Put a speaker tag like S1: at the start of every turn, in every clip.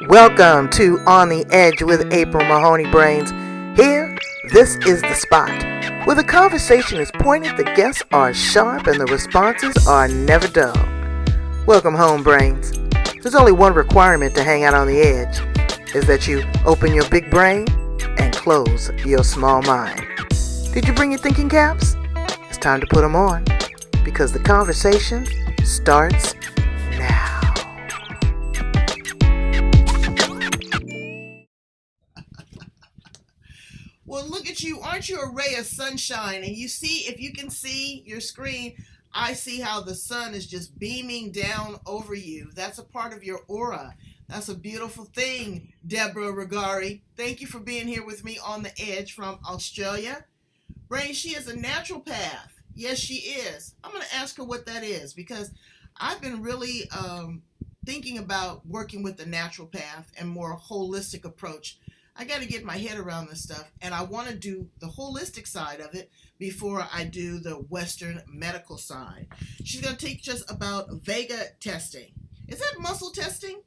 S1: Welcome to On the Edge with April Mahoney Brains. Here, this is the spot where the conversation is pointed, the guests are sharp, and the responses are never dull. Welcome home, Brains. There's only one requirement to hang out on the edge, is that you open your big brain and close your small mind. Did you bring your thinking caps? It's time to put them on, because the conversation starts now.
S2: Well, look at you. Aren't you a ray of sunshine? And you see, if you can see your screen, I see how the sun is just beaming down over you. That's a part of your aura. That's a beautiful thing, Deborah Rugari. Thank you for being here with me on the edge from Australia. Brain, she is a naturopath. Yes, she is. I'm going to ask her what that is because I've been really thinking about working with the naturopath and more holistic approach. I got to get my head around this stuff, and I want to do the holistic side of it before I do the Western medical side. She's going to teach us about Vega Testing. Is that muscle testing?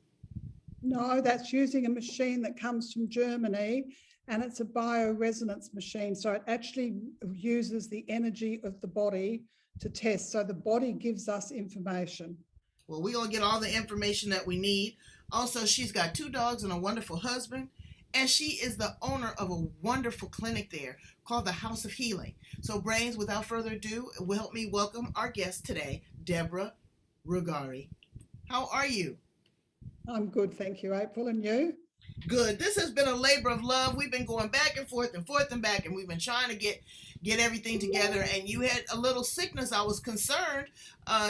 S3: No, that's using a machine that comes from Germany, and it's a bioresonance machine. So it actually uses the energy of the body to test. So the body gives us information.
S2: Well, we're going to get all the information that we need. Also, she's got 2 dogs and a wonderful husband. And she is the owner of a wonderful clinic there called the House of Healing. So, Brains, without further ado, will help me welcome our guest today, Deborah Rugari. How are you?
S3: I'm good, thank you, April. And you?
S2: Good. This has been a labor of love. We've been going back and forth and back, and we've been trying to get everything together. And you had a little sickness. I was concerned.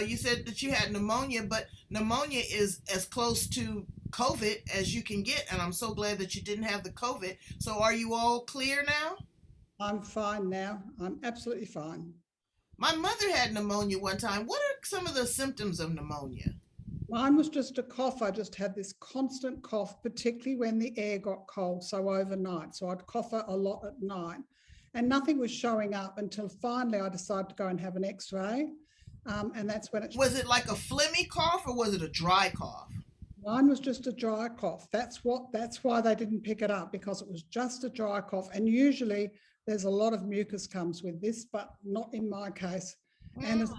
S2: You said that you had pneumonia, but pneumonia is as close to COVID as you can get, and I'm so glad that you didn't have the COVID. So are you all clear now?
S3: I'm fine now. I'm absolutely fine.
S2: My mother had pneumonia one time. What are some of the symptoms of pneumonia?
S3: Mine was just a cough. I just had this constant cough, particularly when the air got cold, so overnight. So I'd cough a lot at night, and nothing was showing up until finally I decided to go and have an X-ray, and that's when it...
S2: Was it like a phlegmy cough or was it a dry cough?
S3: Mine was just a dry cough. That's why they didn't pick it up, because it was just a dry cough. And usually there's a lot of mucus comes with this, but not in my case. And as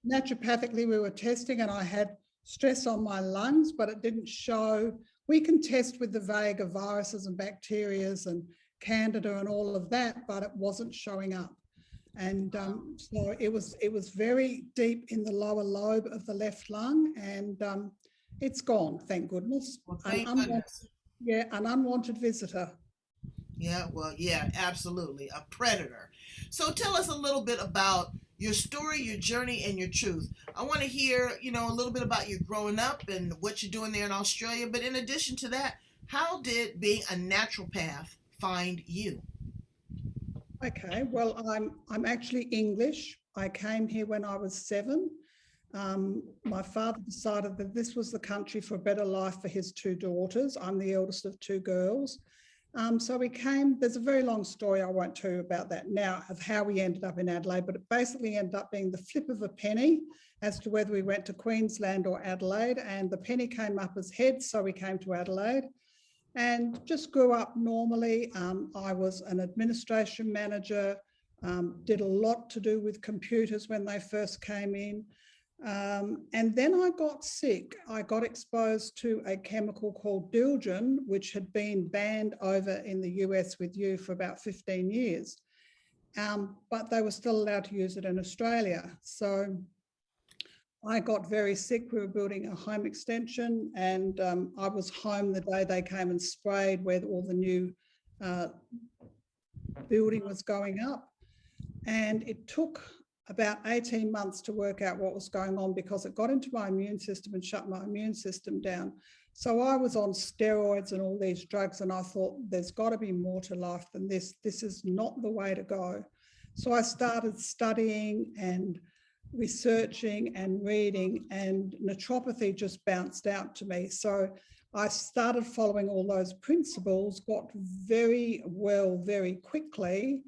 S3: naturopathically, we were testing, and I had stress on my lungs, but it didn't show. We can test with the Vega viruses and bacterias and Candida and all of that, but it wasn't showing up. And so it was very deep in the lower lobe of the left lung, and it's gone, thank goodness.
S2: Well, thank goodness.
S3: Yeah, an unwanted visitor.
S2: Yeah, well, yeah, absolutely. A predator. So tell us a little bit about your story, your journey, and your truth. I want to hear, a little bit about you growing up and what you're doing there in Australia. But in addition to that, how did being a naturopath find you?
S3: Okay, well, I'm actually English. I came here when I was 7. My father decided that this was the country for a better life for his 2 daughters. I'm the eldest of 2 girls. So we came, there's a very long story, I won't tell you about that now, of how we ended up in Adelaide, but it basically ended up being the flip of a penny as to whether we went to Queensland or Adelaide, and the penny came up as heads, so we came to Adelaide and just grew up normally. I was an administration manager, did a lot to do with computers when they first came in. And then I got sick. I got exposed to a chemical called Dilgen, which had been banned over in the US with you for about 15 years. But they were still allowed to use it in Australia. So I got very sick. We were building a home extension, and I was home the day they came and sprayed where all the new building was going up. And it took about 18 months to work out what was going on, because it got into my immune system and shut my immune system down. So I was on steroids and all these drugs, and I thought there's got to be more to life than this. This is not the way to go. So I started studying and researching and reading, and naturopathy just bounced out to me. So I started following all those principles, got very well very quickly,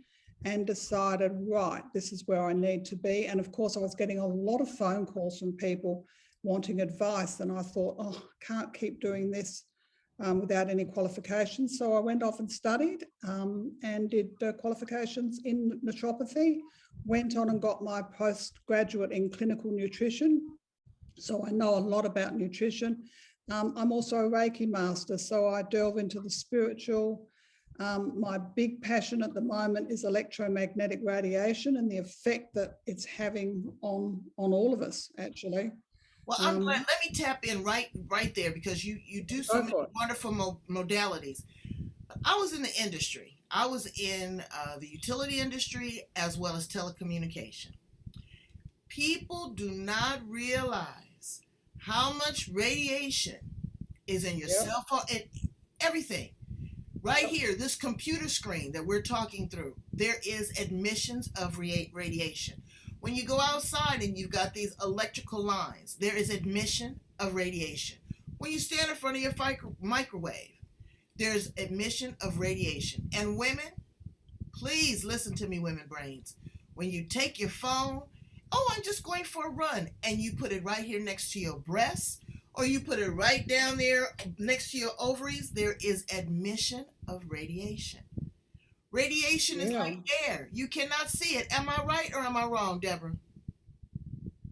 S3: and decided, right, this is where I need to be. And of course, I was getting a lot of phone calls from people wanting advice. And I thought, oh, I can't keep doing this. without any qualifications. So I went off and studied and did qualifications in naturopathy, went on and got my postgraduate in clinical nutrition. So I know a lot about nutrition. I'm also a Reiki master, so I delve into the spiritual. My big passion at the moment is electromagnetic radiation and the effect that it's having on all of us, actually.
S2: Well, I'm glad. Let me tap in right there, because you do so many wonderful modalities. I was in the industry. I was in the utility industry as well as telecommunication. People do not realize how much radiation is in your cell phone and everything. Right here, this computer screen that we're talking through, there is emissions of radiation. When you go outside and you've got these electrical lines, there is emission of radiation. When you stand in front of your microwave, there's emission of radiation. And women, please listen to me, women brains. When you take your phone, oh, I'm just going for a run, and you put it right here next to your breasts, or you put it right down there next to your ovaries, there is emission of radiation. Radiation is like air. You cannot see it. Am I right or am I wrong, Deborah?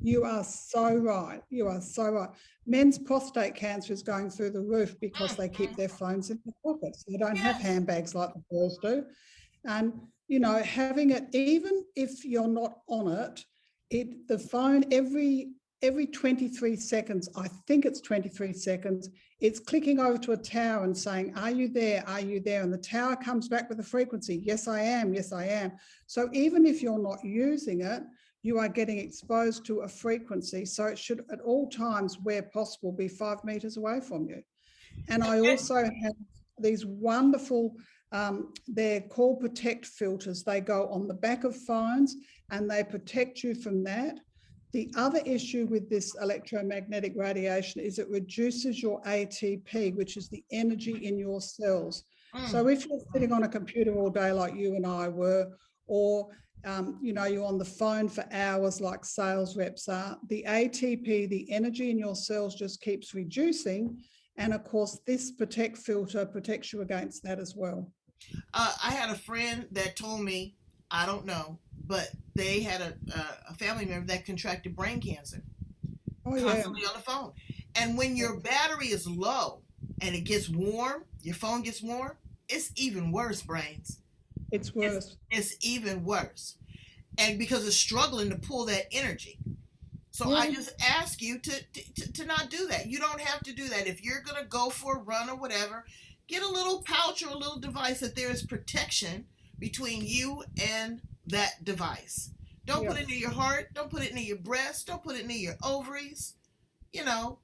S3: You are so right. You are so right. Men's prostate cancer is going through the roof because they keep their phones in their pockets. They don't have handbags like the girls do. And, you know, having it, even if you're not on it, the phone every 23 seconds, I think it's 23 seconds, it's clicking over to a tower and saying, are you there? Are you there? And the tower comes back with a frequency. Yes, I am. Yes, I am. So even if you're not using it, you are getting exposed to a frequency. So it should at all times, where possible, be 5 meters away from you. And I also have these wonderful, they're called protect filters. They go on the back of phones and they protect you from that. The other issue with this electromagnetic radiation is it reduces your ATP, which is the energy in your cells. So if you're sitting on a computer all day like you and I were, or you know, you're on the phone for hours like sales reps are, the ATP, the energy in your cells just keeps reducing. And of course, this protect filter protects you against that as well.
S2: I had a friend that told me, I don't know, but they had a family member that contracted brain cancer constantly on the phone. And when your battery is low and it gets warm, your phone gets warm, it's even worse, brains.
S3: It's worse.
S2: It's even worse. And because it's struggling to pull that energy. So I just ask you to not do that. You don't have to do that. If you're going to go for a run or whatever, get a little pouch or a little device that there is protection between you and that device. Don't put it near your heart. Don't put it near your breast. Don't put it near your ovaries. You know,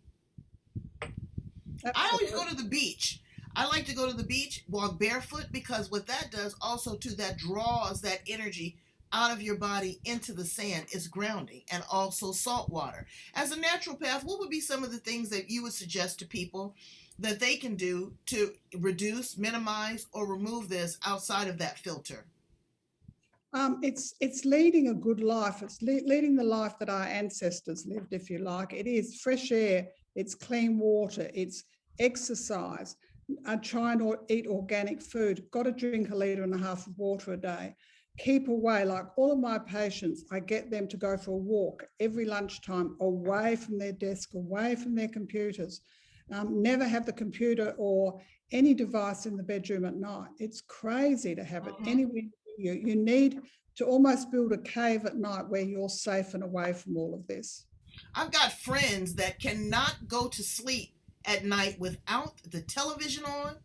S2: I always go to the beach. I like to go to the beach, walk barefoot, because what that does also too, that draws that energy out of your body into the sand. Is grounding, and also salt water. As a naturopath, what would be some of the things that you would suggest to people that they can do to reduce, minimize, or remove this outside of that filter?
S3: It's leading a good life. It's leading the life that our ancestors lived, if you like. It is fresh air, it's clean water, it's exercise. Try and eat organic food. Got to drink 1.5 liters of water a day. Keep away. Like all of my patients, I get them to go for a walk every lunchtime, away from their desk, away from their computers. Never have the computer or any device in the bedroom at night. It's crazy to have it anywhere. You need to almost build a cave at night where you're safe and away from all of this.
S2: I've got friends that cannot go to sleep at night without the television on,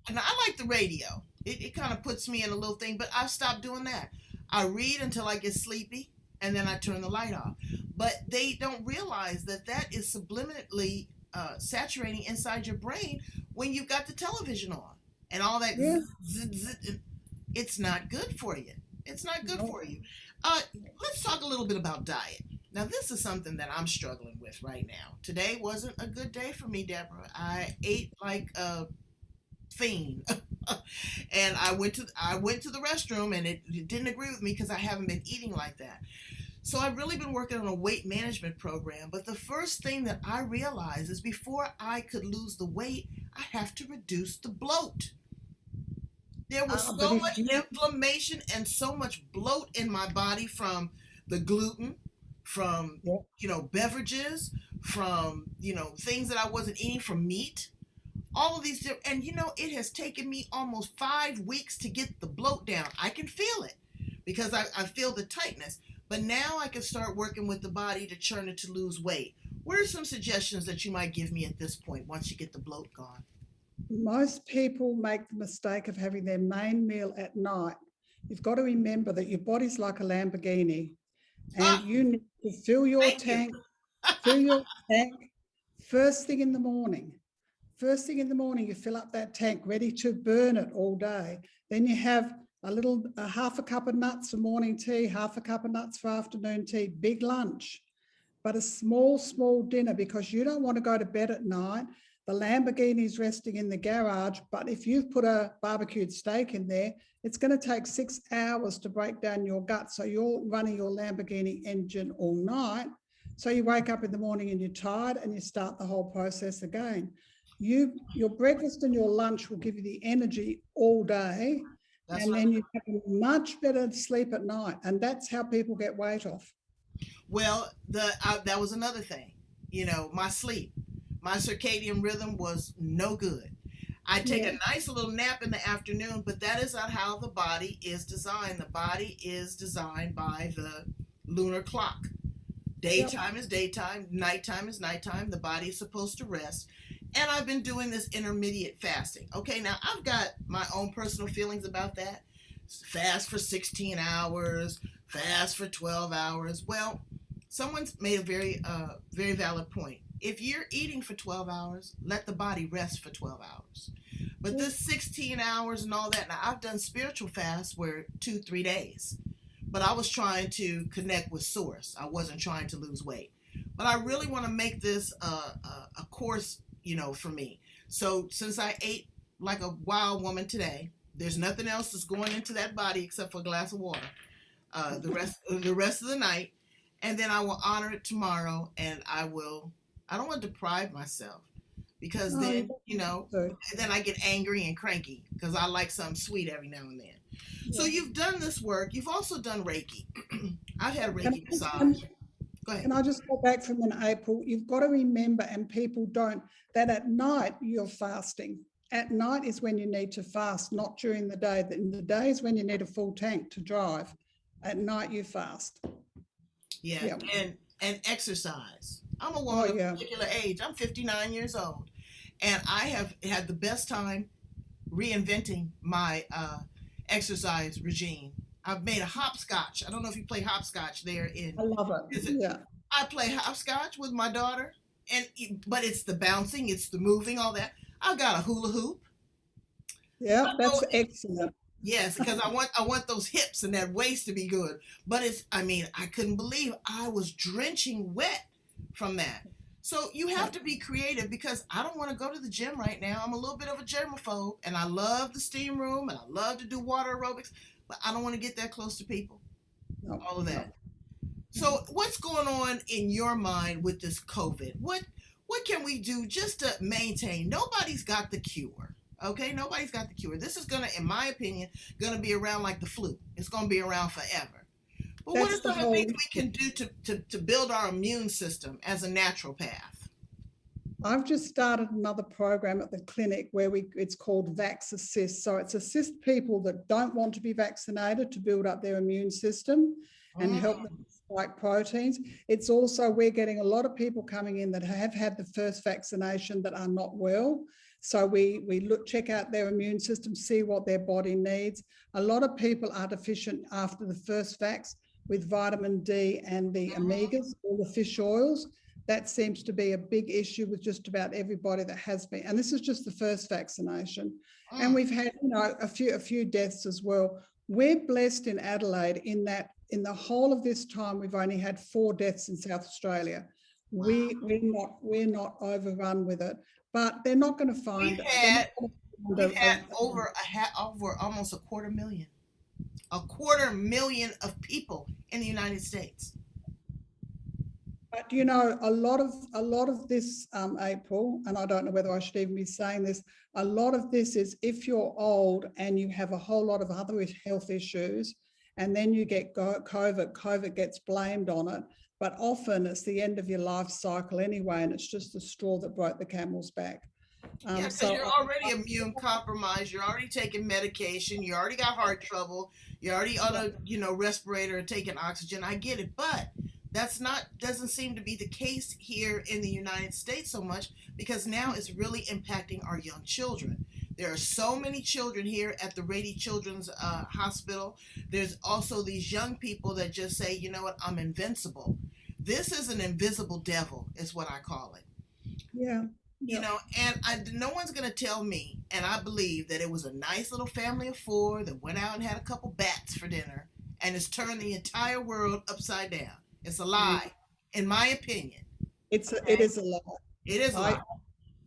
S2: and I like the radio. It kind of puts me in a little thing, but I've stopped doing that. I read until I get sleepy, and then I turn the light off. But they don't realize that that is subliminally saturating inside your brain when you've got the television on and all that. It's not good for you. It's not good for you. Let's talk a little bit about diet. Now, this is something that I'm struggling with right now. Today wasn't a good day for me, Deborah. I ate like a fiend. And I went to the restroom, and it didn't agree with me because I haven't been eating like that. So I've really been working on a weight management program. But the first thing that I realized is before I could lose the weight, I have to reduce the bloat. There was
S3: But
S2: so
S3: if
S2: much
S3: you,
S2: inflammation and so much bloat in my body from the gluten, from,
S3: yeah,
S2: beverages, from, things that I wasn't eating, from meat, all of these different, and it has taken me almost 5 weeks to get the bloat down. I can feel it because I feel the tightness, but now I can start working with the body to churn it to lose weight. What are some suggestions that you might give me at this point once you get the bloat gone?
S3: most people make the mistake of having their main meal at night. You've got to remember that your body's like a Lamborghini, and
S2: Ah,
S3: you need to fill your
S2: thank you.
S3: tank, fill your tank first thing in the morning. First thing in the morning, you fill up that tank, ready to burn it all day. Then you have a half a cup of nuts for morning tea, half a cup of nuts for afternoon tea, big lunch, but a small dinner, because you don't want to go to bed at night. The Lamborghini's resting in the garage, but if you've put a barbecued steak in there, it's going to take 6 hours to break down your gut. So you're running your Lamborghini engine all night. So you wake up in the morning and you're tired, and you start the whole process again. Your breakfast and your lunch will give you the energy all day,
S2: That's
S3: and
S2: what
S3: then you have a much better sleep at night. And that's how people get weight off.
S2: Well, that was another thing. My sleep, my circadian rhythm was no good. I take
S3: Yeah.
S2: a nice little nap in the afternoon, but that is not how the body is designed. The body is designed by the lunar clock. Daytime is daytime, nighttime is nighttime. The body is supposed to rest. And I've been doing this intermediate fasting. Okay, now I've got my own personal feelings about that. Fast for 16 hours, fast for 12 hours. Well, someone's made a very valid point. If you're eating for 12 hours, let the body rest for 12 hours. But this 16 hours and all that, now I've done spiritual fasts where 2-3 days, but I was trying to connect with source. I wasn't trying to lose weight. But I really want to make this a course, for me. So since I ate like a wild woman today, there's nothing else that's going into that body except for a glass of water. The rest of the night, and then I will honor it tomorrow, and I don't want to deprive myself, because then then I get angry and cranky because I like something sweet every now and then. So you've done this work. You've also done Reiki. I've had a Reiki massage. Go ahead.
S3: Can I just go back from in April? You've got to remember, and people don't, that at night you're fasting. At night is when you need to fast, not during the day. In the day is when you need a full tank to drive. At night you fast.
S2: Yeah. And exercise. I'm a woman of a particular age. I'm 59 years old, and I have had the best time reinventing my exercise regime. I've made a hopscotch. I don't know if you play hopscotch there in.
S3: I love it. Yeah.
S2: I play hopscotch with my daughter, but it's the bouncing, it's the moving, all that. I've got a hula hoop.
S3: Yeah, that's excellent.
S2: Yes, because I want those hips and that waist to be good. But I couldn't believe I was drenching wet from that. So you have to be creative, because I don't want to go to the gym right now. I'm a little bit of a germaphobe, and I love the steam room, and I love to do water aerobics, but I don't want to get that close to people. All of that. So what's going on in your mind with this COVID? What can we do just to maintain? Nobody's got the cure. Okay, nobody's got the cure. This is going to, in my opinion, going to be around like the flu. It's going to be around forever. But what are some of the things we can do to build our immune system as a naturopath?
S3: I've just started another program at the clinic where it's called Vax Assist. So it's assist people that don't want to be vaccinated to build up their immune system and help them spike proteins. It's also, we're getting a lot of people coming in that have had the first vaccination that are not well. So we check out their immune system, see what their body needs. A lot of people are deficient after the first vax with vitamin D and the omegas, all the fish oils. That seems to be a big issue with just about everybody that has been. And this is just the first vaccination. And we've had, a few deaths as well. We're blessed in Adelaide in that in the whole of this time, we've only had 4 deaths in South Australia. We're not overrun with it, but they're not going to find.
S2: We've had over almost 250,000. 250,000 of people in the United States.
S3: But you know, a lot of this, April, and I don't know whether I should even be saying this, a lot of this is if you're old and you have a whole lot of other health issues, and then you get COVID gets blamed on it. But often it's the end of your life cycle anyway, and it's just the straw that broke the camel's back.
S2: Yeah, because
S3: So
S2: you're already immune compromised. You're already taking medication. You already got heart trouble. You're already on a respirator and taking oxygen. I get it, but doesn't seem to be the case here in the United States so much, because now it's really impacting our young children. There are so many children here at the Rady Children's Hospital. There's also these young people that just say, you know what, I'm invincible. This is an invisible devil, is what I call it.
S3: yeah.
S2: You know, and no one's going to tell me, and I believe that it was a nice little family of 4 that went out and had a couple bats for dinner, and it's turned the entire world upside down. It's a lie, in my opinion.
S3: It is a lie.
S2: It is a lie.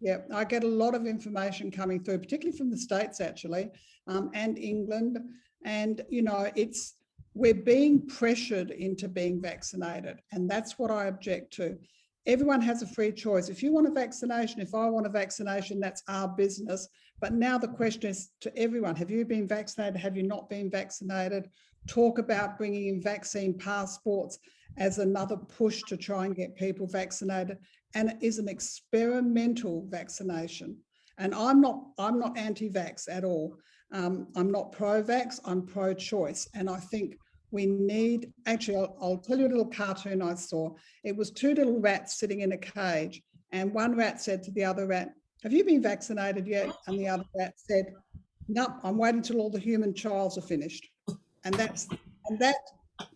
S3: Yeah, I get a lot of information coming through, particularly from the States actually, and England. And, you know, we're being pressured into being vaccinated. And that's what I object to. Everyone has a free choice. If you want a vaccination, if I want a vaccination, that's our business. But now the question is to everyone, have you been vaccinated? Have you not been vaccinated? Talk about bringing in vaccine passports as another push to try and get people vaccinated. And it is an experimental vaccination. And I'm not anti-vax at all. I'm not pro-vax, I'm pro-choice. And I think we need, actually, I'll tell you a little cartoon I saw. It was 2 little rats sitting in a cage, and one rat said to the other rat, have you been vaccinated yet? And the other rat said, nope, I'm waiting till all the human trials are finished. And that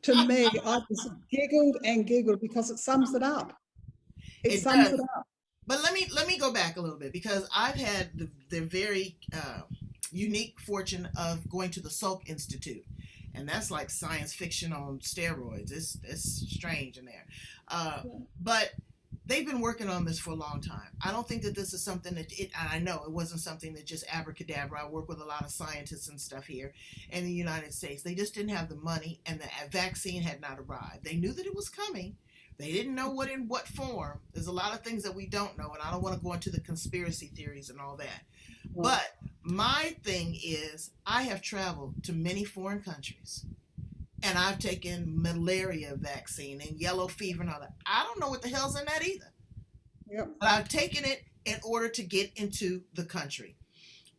S3: to me, I just giggled and giggled because it sums it up. It sums it up.
S2: But let me go back a little bit, because I've had the very unique fortune of going to the Salk Institute. And that's like science fiction on steroids. It's strange in there. But they've been working on this for a long time. I don't think that this is something that I know it wasn't something that just abracadabra. I work with a lot of scientists and stuff here in the United States. They just didn't have the money, and the vaccine had not arrived. They knew that it was coming. They didn't know in what form. There's a lot of things that we don't know, and I don't want to go into the conspiracy theories and all that. But my thing is, I have traveled to many foreign countries, and I've taken malaria vaccine and yellow fever and all that. I don't know what the hell's in that either.
S3: Yep.
S2: But I've taken it in order to get into the country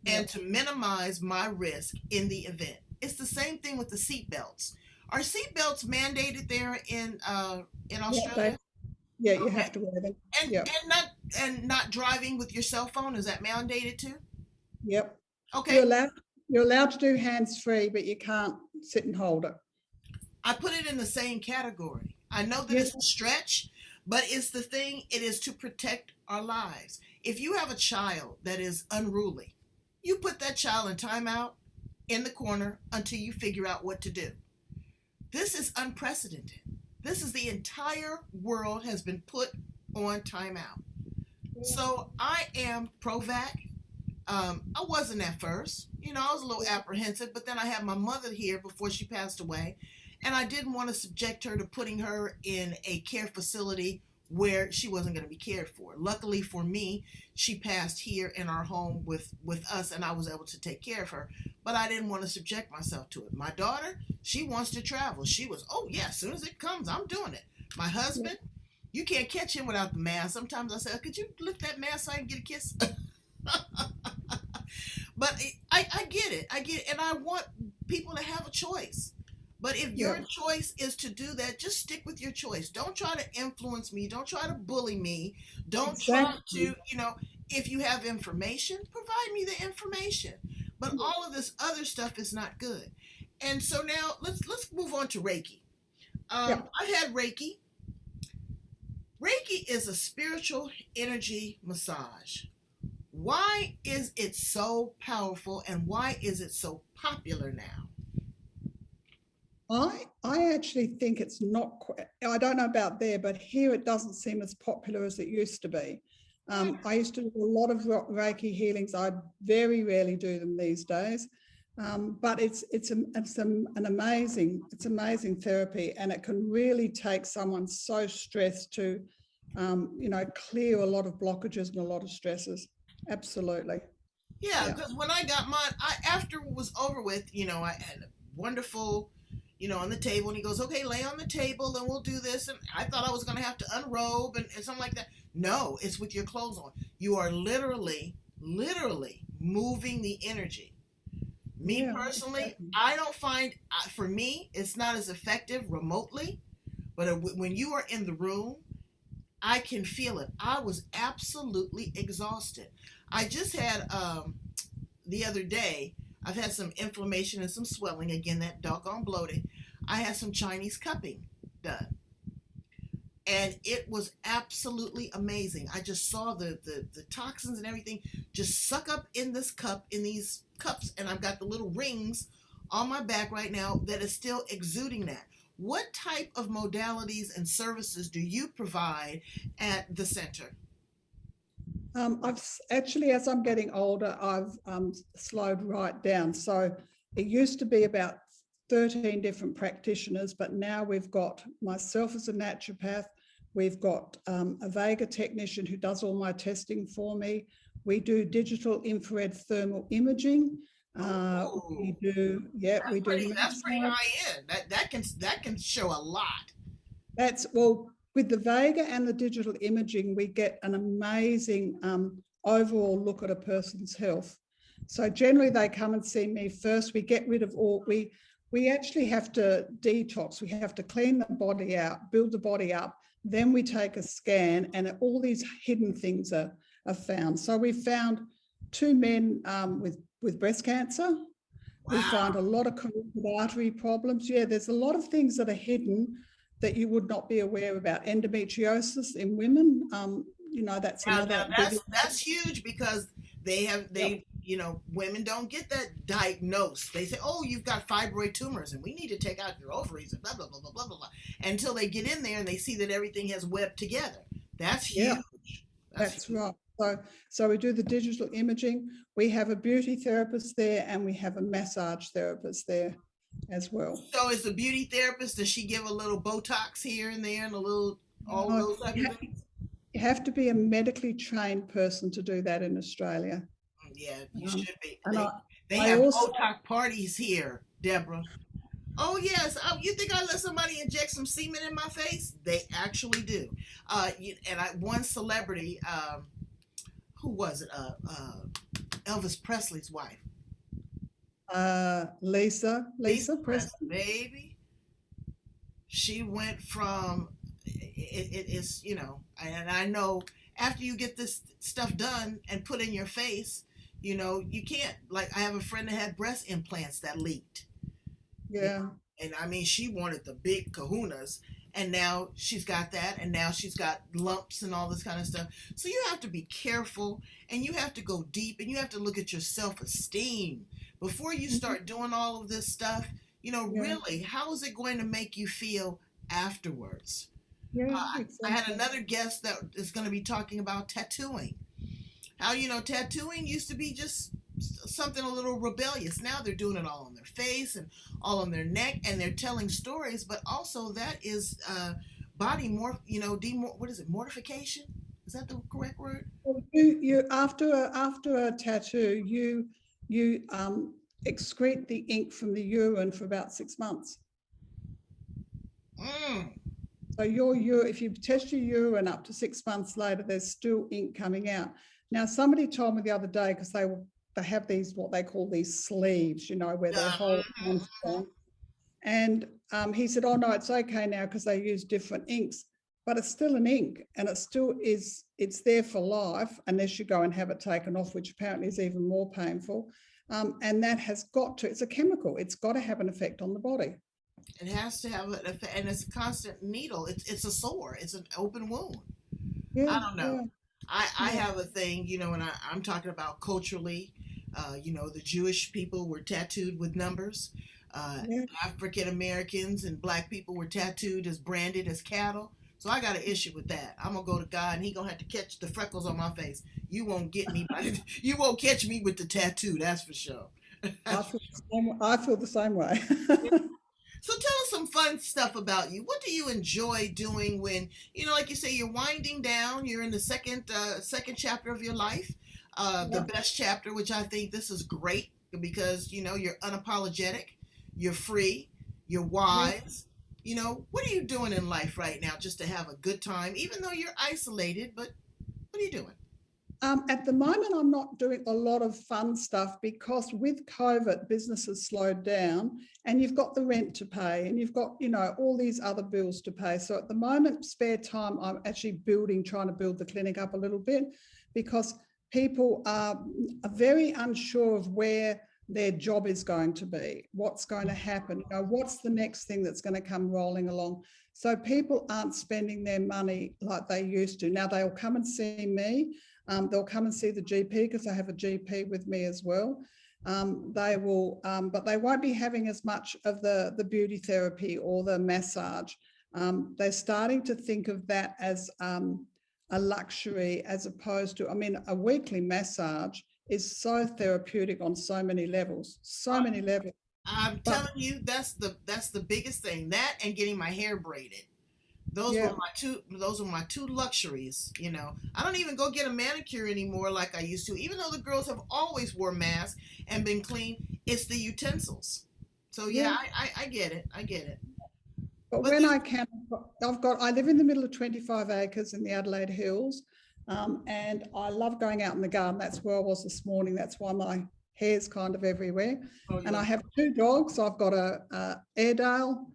S2: and to minimize my risk in the event. It's the same thing with the seat belts. Are seat belts mandated there in Australia?
S3: Yeah, you have to wear them.
S2: And not driving with your cell phone, is that mandated too?
S3: Yep.
S2: Okay.
S3: You're allowed to do hands-free, but you can't sit and hold it.
S2: I put it in the same category. I know that it's a stretch, but it's the thing, it is to protect our lives. If you have a child that is unruly, you put that child in timeout in the corner until you figure out what to do. This is unprecedented. This is the entire world has been put on timeout. So I am pro-vac. I wasn't at first. You know, I was a little apprehensive, but then I had my mother here before she passed away, and I didn't want to subject her to putting her in a care facility where she wasn't going to be cared for. Luckily for me, she passed here in our home with us, and I was able to take care of her, but I didn't want to subject myself to it. My daughter, she wants to travel. She was, oh yeah, as soon as it comes, I'm doing it. My husband, you can't catch him without the mask. Sometimes I say, could you lift that mask so I can get a kiss? But I get it. And I want people to have a choice. But if your choice is to do that, just stick with your choice. Don't try to influence me. Don't try to bully me. Don't try to, if you have information, provide me the information. But all of this other stuff is not good. And so now let's move on to Reiki. I've had Reiki. Reiki is a spiritual energy massage. Why is it so powerful, and why is it so popular now?
S3: I actually think it's not quite, I don't know about there, but here it doesn't seem as popular as it used to be. I used to do a lot of Reiki healings. I very rarely do them these days. But it's an amazing therapy, and it can really take someone so stressed to, clear a lot of blockages and a lot of stresses. Absolutely.
S2: Yeah, because when I got mine, after it was over with, I had a wonderful, on the table, and he goes, "Okay, lay on the table, and we'll do this." And I thought I was going to have to unrobe and something like that. No, it's with your clothes on. You are literally moving the energy. Me personally, exactly. I don't find, for me, it's not as effective remotely, but when you are in the room, I can feel it. I was absolutely exhausted. I just had, the other day, I've had some inflammation and some swelling, again, that doggone bloating. I had some Chinese cupping done. And it was absolutely amazing. I just saw the toxins and everything just suck up in this cup, in these cups, and I've got the little rings on my back right now that is still exuding that. What type of modalities and services do you provide at the center?
S3: I've actually, as I'm getting older, I've slowed right down. So it used to be about 13 different practitioners, but now we've got myself as a naturopath. We've got a Vega technician who does all my testing for me. We do digital infrared thermal imaging. We do.
S2: That's pretty high end. That can show a lot.
S3: With the Vega and the digital imaging, we get an amazing overall look at a person's health. So generally, they come and see me first. We get rid of all. We actually have to detox. We have to clean the body out, build the body up. Then we take a scan, and all these hidden things are found. So we found 2 men with breast cancer. Wow. We found a lot of carotid artery problems. Yeah, there's a lot of things that are hidden that you would not be aware about. Endometriosis in women, that's another.
S2: That's huge, because women don't get that diagnosed. They say, "Oh, you've got fibroid tumors, and we need to take out your ovaries," and blah blah blah blah blah blah, until they get in there and they see that everything has webbed together. That's huge.
S3: That's huge. Right. So we do the digital imaging. We have a beauty therapist there, and we have a massage therapist there as well.
S2: So is the beauty therapist, does she give a little Botox here and there and a little those type of things?
S3: You have to be a medically trained person to do that in Australia.
S2: Yeah, you should be. They have Botox parties here, Deborah. Oh yes. You think I let somebody inject some semen in my face? They actually do. One celebrity, who was it? Elvis Presley's wife.
S3: Lisa Presley,
S2: baby. She went from it's and I know after you get this stuff done and put in your face, you can't, like, I have a friend that had breast implants that leaked.
S3: Yeah.
S2: And I mean, she wanted the big kahunas, and now she's got that, and now she's got lumps and all this kind of stuff. So you have to be careful, and you have to go deep, and you have to look at your self-esteem before you start doing all of this stuff. Really, how is it going to make you feel afterwards?
S3: Yeah,
S2: exactly. I had another guest that is going to be talking about tattooing. How, tattooing used to be just something a little rebellious. Now they're doing it all on their face and all on their neck, and they're telling stories, but also that is body mortification. Is that the correct word?
S3: You after a tattoo, you excrete the ink from the urine for about 6 months. So if you test your urine up to 6 months later, there's still ink coming out. Now, somebody told me the other day, because they have these, what they call these sleeves, where they hold on. And he said, "Oh no, it's okay now because they use different inks, but it's still an ink, and it's there for life unless you go and have it taken off, which apparently is even more painful. And that has it's a chemical. It's got to have an effect on the body.
S2: It has to have an effect, and it's a constant needle. It's a sore. It's an open wound. Yeah, I don't know. Yeah. I have a thing, and I'm talking about culturally. The Jewish people were tattooed with numbers. African Americans and Black people were tattooed branded as cattle. So I got an issue with that. I'm gonna go to God, and He gonna have to catch the freckles on my face. You won't get me. You won't catch me with the tattoo. That's for sure.
S3: I feel the same way.
S2: So tell us some fun stuff about you. What do you enjoy doing when, like you say, you're winding down, you're in the second chapter of your life, the
S3: Yeah.
S2: best chapter, which I think this is great because, you're unapologetic, you're free, you're
S3: Yeah.
S2: wise. What are you doing in life right now just to have a good time, even though you're isolated, but what are you doing?
S3: At the moment, I'm not doing a lot of fun stuff because with COVID, businesses slowed down and you've got the rent to pay and you've got, all these other bills to pay. So at the moment, spare time, I'm actually trying to build the clinic up a little bit because people are very unsure of where their job is going to be, what's going to happen, what's the next thing that's going to come rolling along. So people aren't spending their money like they used to. Now they'll come and see me. They'll come and see the GP because I have a GP with me as well. They will, but they won't be having as much of the beauty therapy or the massage. They're starting to think of that as a luxury as opposed to, a weekly massage is so therapeutic on so many levels, so many levels.
S2: I'm
S3: But
S2: telling you, that's the biggest thing. That and getting my hair braided. Those were
S3: yeah,
S2: my two luxuries. I don't even go get a manicure anymore like I used to. Even though the girls have always wore masks and been clean, it's the utensils. So yeah,
S3: yeah.
S2: I get it. I get it.
S3: But
S2: But
S3: when
S2: there's
S3: I can, I live in the middle of 25 acres in the Adelaide Hills, and I love going out in the garden. That's where I was this morning. That's why my hair's kind of everywhere.
S2: oh, you
S3: And I
S2: have,
S3: have two dogs. I've got a Airedale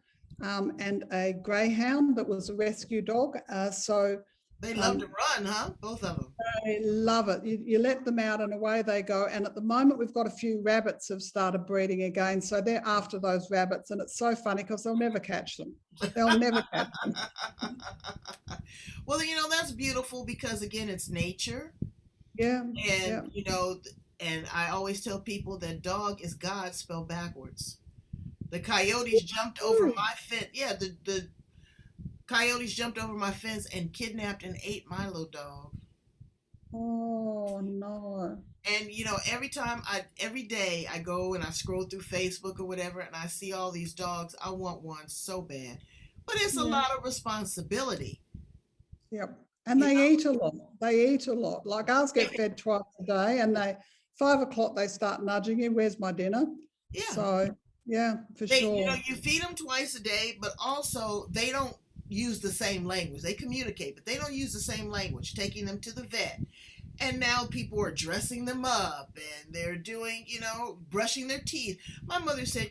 S3: and a Greyhound that was a rescue dog. So
S2: they love to
S3: um,
S2: run, huh? Both of them.
S3: I love it. You let them out and away they go. And at the moment, we've got a few rabbits have started breeding again. So they're after those rabbits. And it's so funny because they'll never catch them. They'll never catch them.
S2: Well, that's beautiful because again, it's nature,
S3: Yeah,
S2: and
S3: yeah.
S2: and I always tell people that dog is God spelled backwards. The coyotes jumped over
S3: Ooh.
S2: my fence. Yeah, the coyotes jumped over my fence and kidnapped and ate my little dog.
S3: Oh, no.
S2: And every day I go and I scroll through Facebook or whatever, and I see all these dogs. I want one so bad, but it's a
S3: Yeah,
S2: lot of responsibility.
S3: yep. And
S2: You
S3: they
S2: know,
S3: eat a lot. They eat a lot. Like ours get fed twice a day and 5 o'clock, they start nudging you. Where's my dinner?
S2: yeah.
S3: So, yeah, for
S2: They,
S3: sure.
S2: you feed them twice a day, but also they don't use the same language. They communicate, but they don't use the same language. Taking them to the vet, and now people are dressing them up and they're doing, brushing their teeth. My mother said,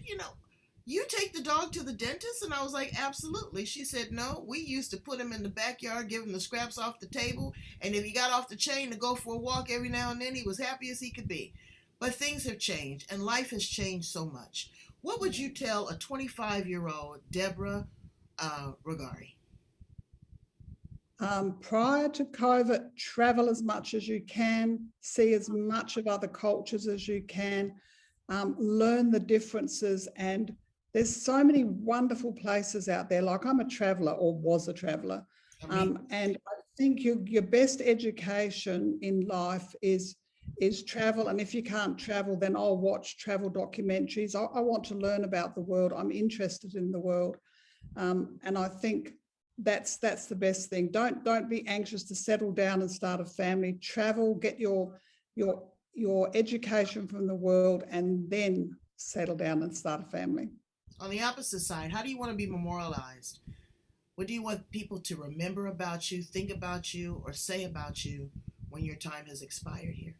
S2: you take the dog to the dentist? And I was like, absolutely. She said, no, we used to put him in the backyard, give him the scraps off the table. And if he got off the chain to go for a walk every now and then, he was happy as he could be. But things have changed and life has changed so much. What would you tell a 25-year-old Deborah Rugari?
S3: Prior to COVID, travel as much as you can, see as much of other cultures as you can, learn the differences. And there's so many wonderful places out there. Like I'm a traveler or was a traveler.
S2: I mean,
S3: And I think your best education in life is travel. And if you can't travel, then I'll watch travel documentaries. I want to learn about the world. I'm interested in the world. And I think that's the best thing. Don't be anxious to settle down and start a family. Travel, get your education from the world, and then settle down and start a family.
S2: on the opposite side, how do you want to be memorialized? What do you want people to remember about you, think about you, or say about you when your time has expired here?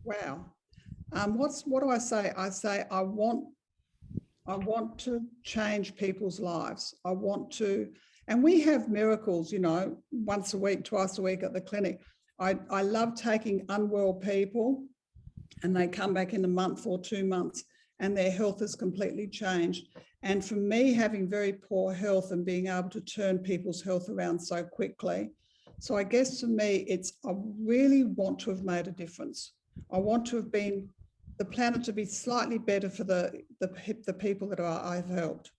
S3: Wow. What do I say? I say I want to change people's lives. I want to, and we have miracles, once a week, twice a week at the clinic. I love taking unwell people and they come back in a month or 2 months and their health has completely changed. And for me, having very poor health and being able to turn people's health around so quickly. So I guess for me, I really want to have made a difference. I want to have been the planet to be slightly better for the people that I've helped.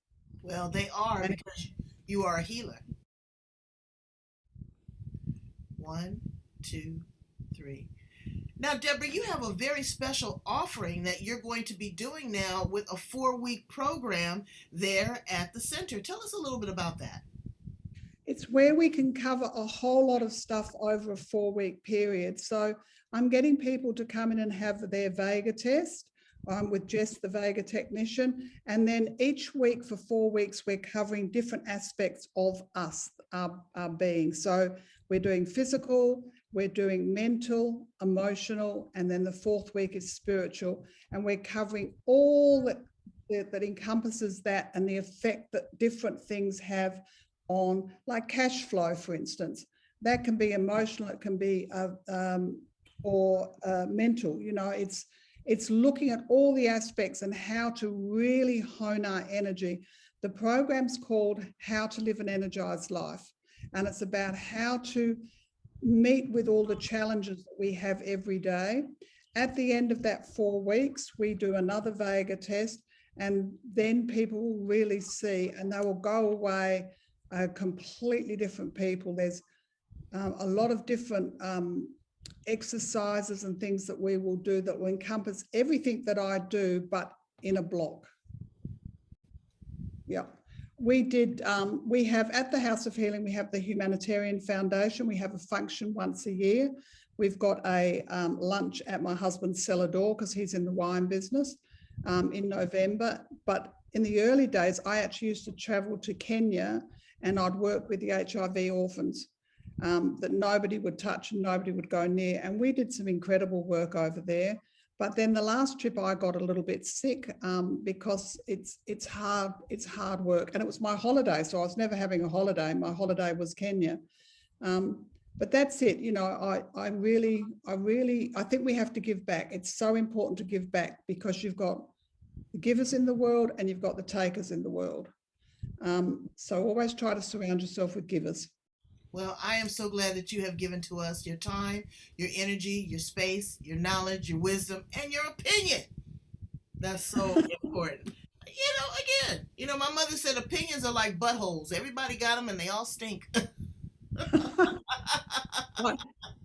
S2: Well, they are
S3: And
S2: because you are a healer. One, two, three. Now, Deborah, you have a very special offering that you're going to be doing now with a 4-week program there at the center. Tell us a little bit about that.
S3: It's where we can cover a whole lot of stuff over a 4-week period. So I'm getting people to come in and have their Vega test with Jess, the Vega technician. And then each week for 4 weeks, we're covering different aspects of us, our being. So we're doing physical, we're doing mental, emotional, and then the 4th week is spiritual. And we're covering all that encompasses that and the effect that different things have on, like cash flow, for instance. That can be emotional, it can be or mental. You know, it's looking at all the aspects and how to really hone our energy. The program's called How to Live an Energized Life, and it's about how to meet with all the challenges that we have every day. At the end of that 4 weeks, we do another Vega test, and then people will really see, and they will go away completely different people. There's a lot of different exercises and things that we will do that will encompass everything that I do, but in a block. Yeah. We have at the House of Healing, we have the Humanitarian Foundation. We have a function once a year. We've got a lunch at my husband's cellar door because he's in the wine business in November. But in the early days, I actually used to travel to Kenya and I'd work with the HIV orphans that nobody would touch and nobody would go near. And we did some incredible work over there. But then the last trip I got a little bit sick because it's hard work. And it was my holiday, so I was never having a holiday. My holiday was Kenya. But that's it. You know, I think we have to give back. It's so important to give back because you've got the givers in the world and you've got the takers in the world. So always try to surround yourself with givers.
S2: Well, I am so glad that you have given to us your time, your energy, your space, your knowledge, your wisdom, and your opinion. That's so important. Again, my mother said opinions are like buttholes. Everybody got them and they all stink.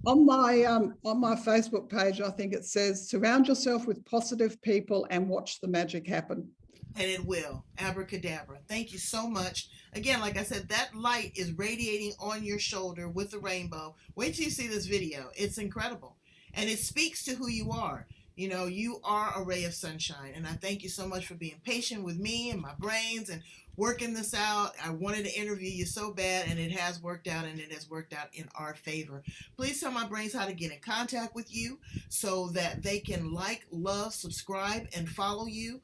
S3: On my Facebook page, I think it says, surround yourself with positive people and watch the magic happen.
S2: And it will. Abracadabra. Thank you so much. Again, like I said, that light is radiating on your shoulder with the rainbow. Wait till you see this video. It's incredible. And it speaks to who you are. You are a ray of sunshine. And I thank you so much for being patient with me and my brains and working this out. I wanted to interview you so bad, and it has worked out, and it has worked out in our favor. Please tell my brains how to get in contact with you so that they can like, love, subscribe, and follow you.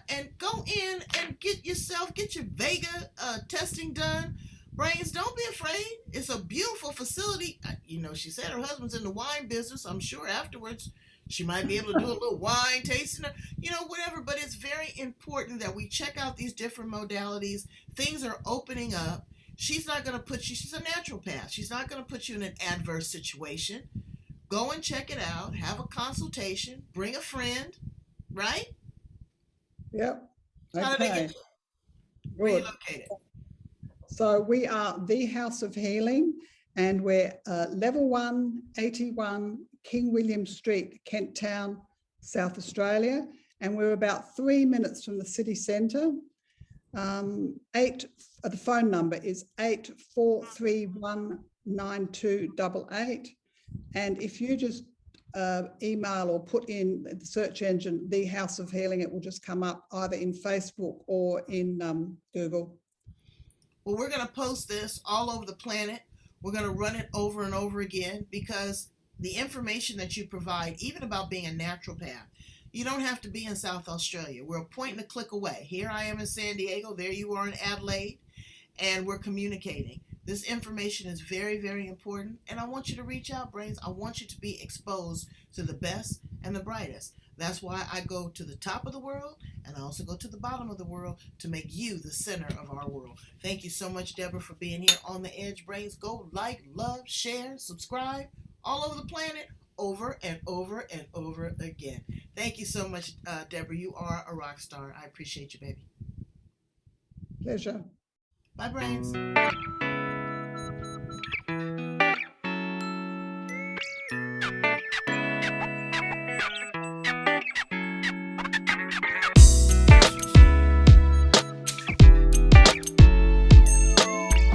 S2: And go in and get your Vega testing done. Brains, don't be afraid. It's a beautiful facility. She said her husband's in the wine business. I'm sure afterwards she might be able to do a little wine tasting, whatever. But it's very important that we check out these different modalities. Things are opening up. She's not going to put you, she's a naturopath. She's not going to put you in an adverse situation. Go and check it out. Have a consultation. Bring a friend, right?
S3: Yep.
S2: Okay. How do they get you? Where are you located?
S3: So we are the House of Healing, and we're level 1, 81 King William Street, Kent Town, South Australia. And we're about 3 minutes from the city centre. The phone number is 84319288. And if you just email or put in the search engine, the House of Healing, it will just come up either in Facebook or in Google.
S2: Well, we're going to post this all over the planet. We're going to run it over and over again because the information that you provide, even about being a naturopath, you don't have to be in South Australia. We're a point and a click away. Here I am in San Diego. There you are in Adelaide. And we're communicating. This information is very, very important. And I want you to reach out, brains. I want you to be exposed to the best and the brightest. That's why I go to the top of the world, and I also go to the bottom of the world to make you the center of our world. Thank you so much, Deborah, for being here on The Edge. Brains, go like, love, share, subscribe all over the planet, over and over and over again. Thank you so much, Deborah. You are a rock star. I appreciate you, baby.
S3: Pleasure.
S2: Bye, brains.